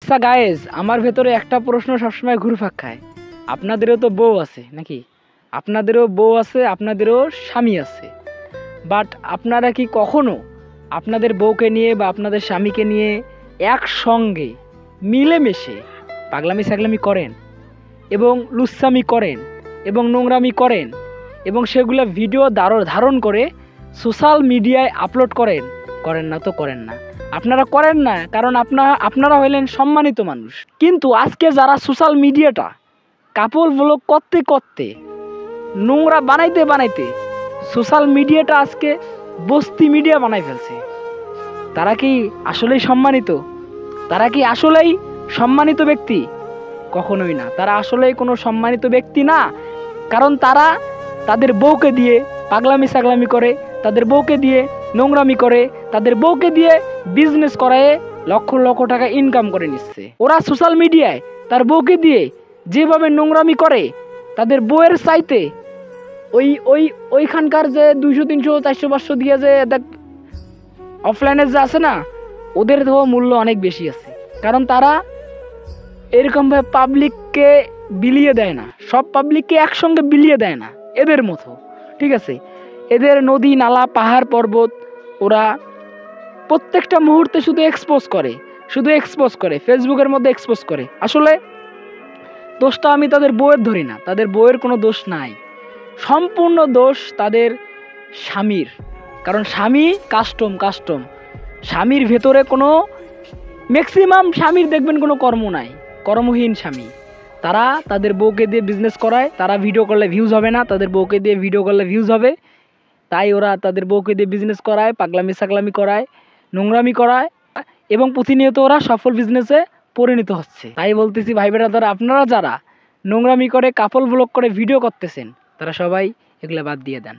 আচ্ছা গায়েস, আমার ভেতরে একটা প্রশ্ন সবসময় ঘুরপাক খায়। আপনাদেরও তো বউ আছে নাকি? আপনাদেরও বউ আছে, আপনাদেরও স্বামী আছে। বাট আপনারা কি কখনো আপনাদের বউকে নিয়ে বা আপনাদের স্বামীকে নিয়ে একসঙ্গে মিলেমিশে পাগলামি ছাগলামি করেন এবং লুচ্চামি করেন এবং নোংরামি করেন এবং সেগুলো ভিডিও ধারণ করে সোশ্যাল মিডিয়ায় আপলোড করেন? করেন না তো করেন না। আপনারা করেন না কারণ আপনারা হইলেন সম্মানিত মানুষ। কিন্তু আজকে যারা সোশ্যাল মিডিয়াটা কাপল ব্লগ করতে করতে নোংরা বানাইতে বানাইতে সোশ্যাল মিডিয়াটা আজকে বস্তি মিডিয়া বানাই ফেলছে, তারা কি আসলেই সম্মানিত? তারা কি আসলেই সম্মানিত ব্যক্তি? কখনোই না। তারা আসলেই কোনো সম্মানিত ব্যক্তি না। কারণ তারা তাদের বউকে দিয়ে পাগলামি ছাগলামি করে, তাদের বউকে দিয়ে নোংরামি করে, তাদের বউকে দিয়ে বিজনেস করায় লক্ষ লক্ষ টাকা ইনকাম করে নিচ্ছে। ওরা সোশ্যাল মিডিয়ায় তার বউকে দিয়ে যেভাবে নোংরামি করে, তাদের বউয়ের চাইতে ওইখানকার যে 200 300 400 500 দিয়ে যে দেখ অফলাইনে যে আছে না, ওদের তো মূল্য অনেক বেশি আছে। কারণ তারা এরকমভাবে পাবলিককে বিলিয়ে দেয় না, সব পাবলিককে একসঙ্গে বিলিয়ে দেয় না এদের মতো, ঠিক আছে? এদের নদী নালা পাহাড় পর্বত ওরা প্রত্যেকটা মুহূর্তে শুধু এক্সপোজ করে ফেসবুকের মধ্যে এক্সপোজ করে। আসলে দোষটা আমি তাদের বউয়ের ধরি না, তাদের বউয়ের কোনো দোষ নাই, সম্পূর্ণ দোষ তাদের স্বামীর। কারণ স্বামী কাস্টম স্বামীর ভেতরে কোনো ম্যাক্সিমাম স্বামীর দেখবেন কোনো কর্ম নাই, কর্মহীন স্বামী। তারা তাদের বউকে দিয়ে বিজনেস করায়, তারা ভিডিও করলে ভিউজ হবে না, তাদের বউকে দিয়ে ভিডিও করলে ভিউজ হবে, তাই ওরা তাদের বউকে দিয়ে বিজনেস করায়, পাগলামি ছাগলামি করায়, নোংরামি করায় এবং প্রতিনিয়ত ওরা সফল বিজনেসে পরিণত হচ্ছে। তাই বলতেছি ভাই ব্রাদার, আপনারা যারা নোংরামি করে কাপল ব্লগ করে ভিডিও করতেছেন, তারা সবাই এগুলো বাদ দিয়ে দেন।